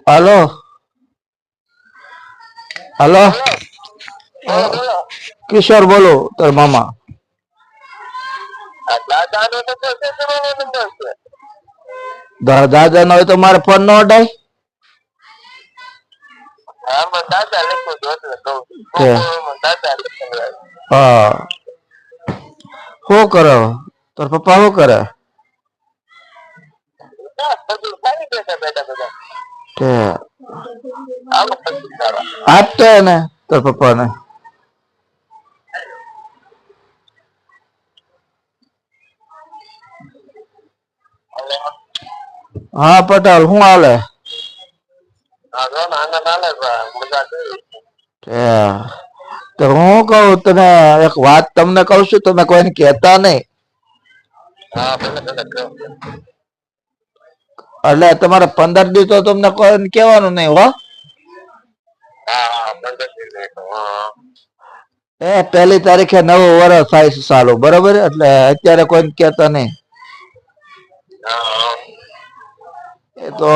હાલો હાલો કિશોર બોલો તાર મામા દાદા નો હોય તો મારે ફોન નો અડાય હા શું કરે તાર પપ્પા શું કરે આપતે ને તાર પપ્પા ને હા પટેલ શું હાલે તો હું કઉ તને એક વાત તમને કઉ છું તમે કોઈને કહેતા નહીં એટલે તમારે 15 દિવસ તો તમને કોઈને કહેવાનું નહીં હો એ 1 તારીખે નવું વર્ષ થાય છે ચાલુ બરોબર એટલે અત્યારે કોઈને કહેતા નહીં એ તો